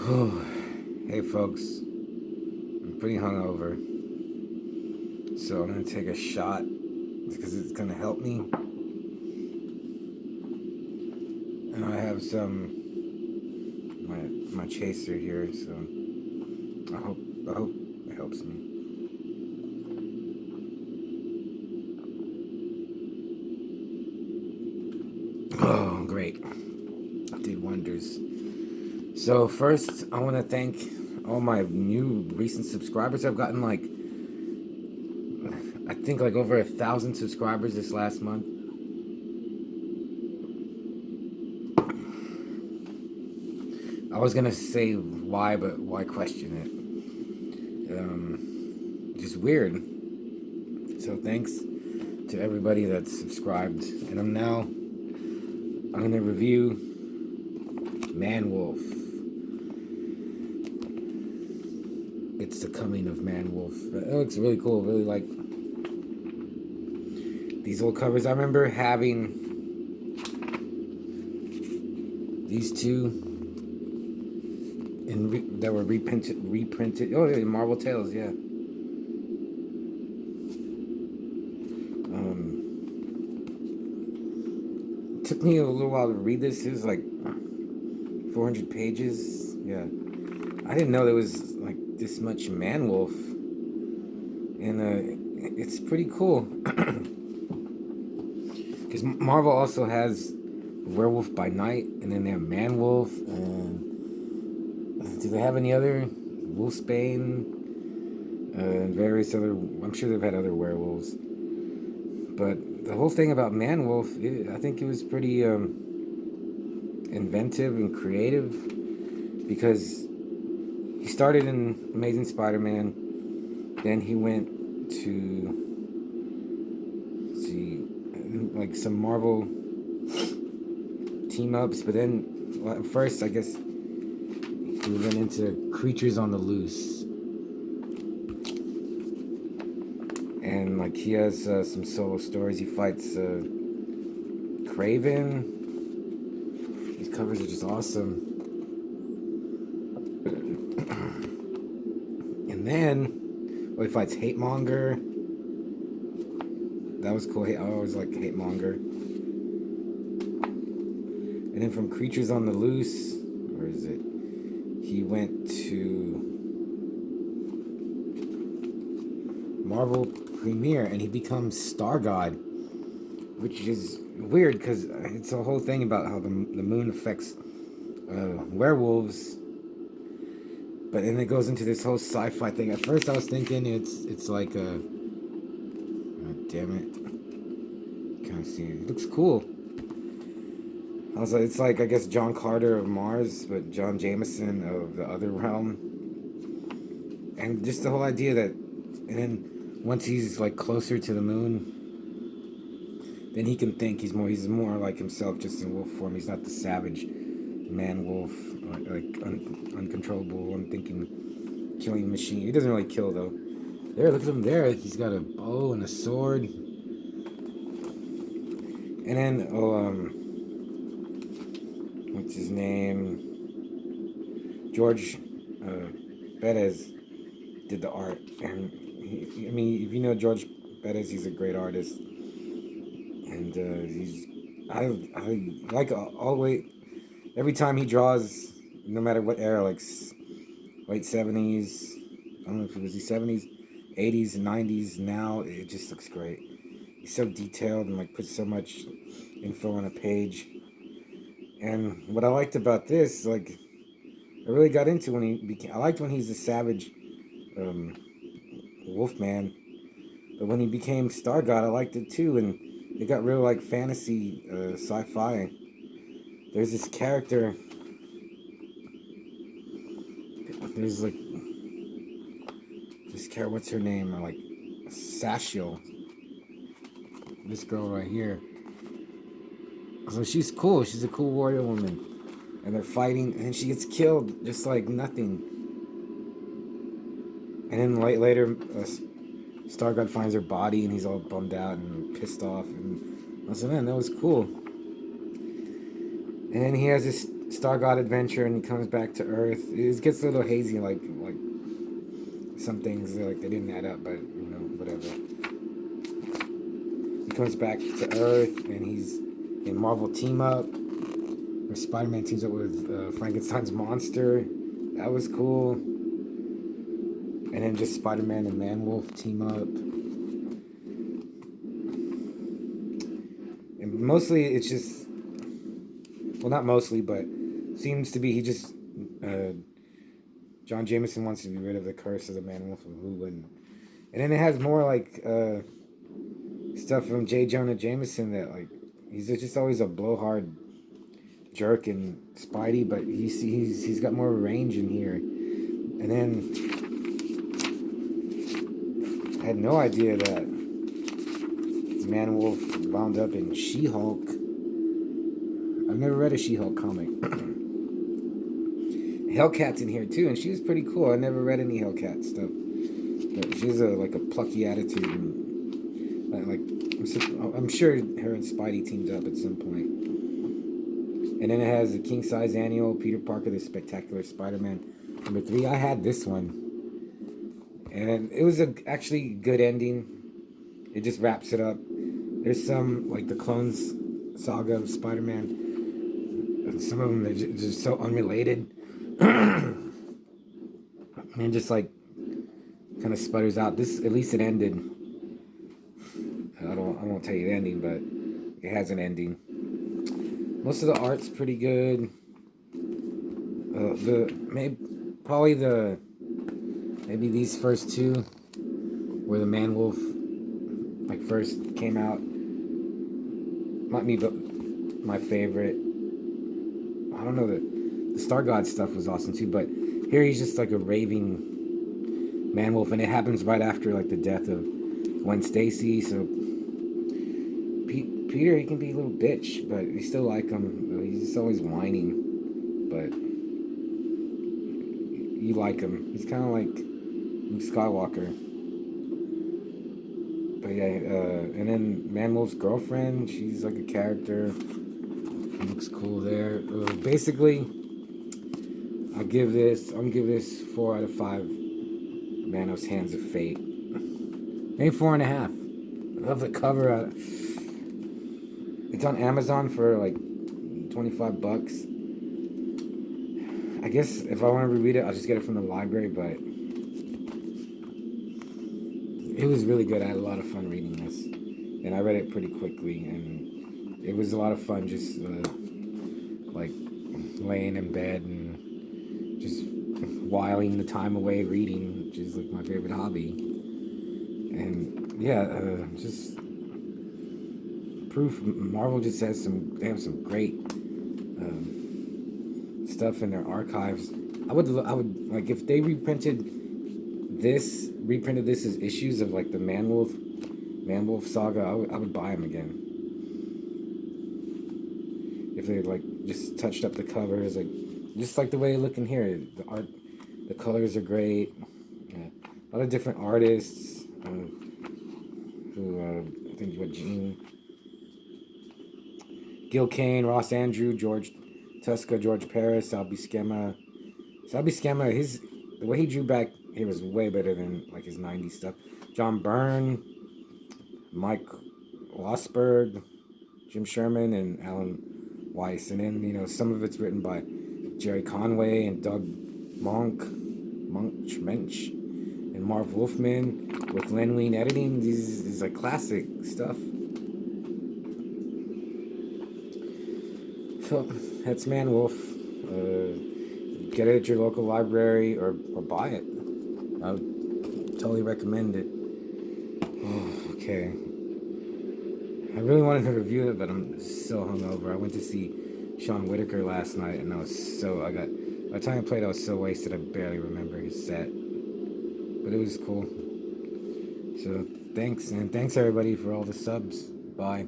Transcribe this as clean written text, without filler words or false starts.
Hey folks, I'm pretty hungover, so I'm gonna take a shot because it's gonna help me. And I have my chaser here, so I hope it helps me. Oh, great, did wonders. So first, I want to thank all my new recent subscribers. I've gotten I think over 1,000 subscribers this last month. I was gonna say why, but why question it? Just weird. So thanks to everybody that's subscribed, and I'm gonna review Man Wolf. It's the coming of Man Wolf. It looks really cool. Really like these old covers. I remember having these two that were reprinted. Oh yeah, Marvel Tales. Yeah. It took me a little while to read this. It was like 400 pages. Yeah. I didn't know there was like this much Man Wolf, and it's pretty cool. Because Marvel also has Werewolf by Night, and then they have Man Wolf, and do they have any other Wolfsbane, and various other? I'm sure they've had other werewolves, but the whole thing about Man Wolf, I think it was pretty inventive and creative because he started in Amazing Spider-Man, then he went to like some Marvel team ups, but then first I guess we went into Creatures on the Loose, and like he has some solo stories. He fights Craven. These covers are just awesome. And then he fights Hate Monger. That was cool. I always liked Hate Monger. And then from Creatures on the Loose, where is it? He went to Marvel Premiere and he becomes Star God, which is weird because it's a whole thing about how the moon affects werewolves. But then it goes into this whole sci-fi thing. At first, I was thinking it's like a. Oh, damn it! Can't see it. It looks cool. I was like, it's like I guess John Carter of Mars, but John Jameson of the other realm. And just the whole idea that, and then once he's like closer to the moon, then he can think he's more like himself, just in wolf form. He's not the savage man wolf, uncontrollable, unthinking, killing machine. He doesn't really kill though. There, look at him there. He's got a bow and a sword. And then what's his name? George Perez did the art, and I mean, if you know George Perez, he's a great artist, and I like all the way. Every time he draws, no matter what era, like late 70s, I don't know if it was the 70s, 80s, and 90s. Now it just looks great. He's so detailed and like puts so much info on a page. And what I liked about this, like, I really got into when he became. I liked when he's a savage Wolfman, but when he became Star God, I liked it too. And it got real like fantasy, sci-fi. There's this character. There's like this character. What's her name? Like Sashiel. This girl right here. So she's cool. She's a cool warrior woman, and they're fighting, and she gets killed just like nothing. And then later, Stargard finds her body, and he's all bummed out and pissed off. And I said, man, that was cool. And then he has this Star God adventure, and he comes back to Earth. It gets a little hazy, like some things like they didn't add up, but whatever. He comes back to Earth, and he's in Marvel Team Up, where Spider-Man teams up with Frankenstein's monster. That was cool. And then just Spider-Man and Man-Wolf team up. And mostly it's just, well, not mostly, but seems to be he just, John Jameson wants to be rid of the curse of the Man-Wolf, who wouldn't. And then it has more like stuff from J. Jonah Jameson that like he's just always a blowhard jerk in Spidey, but he's got more range in here. And then I had no idea that Man-Wolf wound up in She-Hulk. I've never read a She-Hulk comic. Hellcat's in here too, and she was pretty cool. I never read any Hellcat stuff, but she has like a plucky attitude, and like I'm sure her and Spidey teamed up at some point. And then it has a king size annual, Peter Parker, the Spectacular Spider-Man #3. I had this one, and it was actually good ending. It just wraps it up. There's some like the Clones Saga of Spider-Man. And some of them they're just so unrelated. And just like kind of sputters out. This at least it ended. I won't tell you the ending, but it has an ending. Most of the art's pretty good. Maybe these first two, where the Man-Wolf like first came out, might be my favorite. I don't know, the Star God stuff was awesome too, but here he's just like a raving Man-Wolf, and it happens right after like the death of Gwen Stacy. So Peter, he can be a little bitch, but you still like him. He's just always whining, but you like him. He's kind of like Luke Skywalker. But yeah, and then Man-Wolf's girlfriend, she's like a character. She looks cool there. Basically, I'm gonna give this 4 out of 5 Manos Hands of Fate. Maybe 4.5. I love the cover. It's on Amazon for like $25. I guess if I want to reread it, I'll just get it from the library, but it was really good. I had a lot of fun reading this, and I read it pretty quickly, and it was a lot of fun just like laying in bed and just whiling the time away reading, which is like my favorite hobby. And yeah, just proof Marvel just has they have some great stuff in their archives. I would like if they reprinted this as issues of like the Man-Wolf saga. I would buy them again. If they like just touched up the covers, like just like the way they look in here. The art, the colors are great. Yeah. A lot of different artists who I think Gil Kane, Ross Andrew, George Tuska, George Paris, Sal Buscema. The way he drew back here was way better than like his 90s stuff. John Byrne, Mike Losberg, Jim Sherman, and Alan Weiss. And then, some of it's written by Jerry Conway and Doug Mensch, and Marv Wolfman with Len Wein editing. These is like classic stuff. So that's Man-Wolf. Get it at your local library or buy it. I would totally recommend it. Oh, okay. I really wanted to review it, but I'm so hungover. I went to see Sean Whitaker last night, and by the time I played, I was so wasted I barely remember his set. But it was cool. So thanks, and thanks everybody for all the subs. Bye.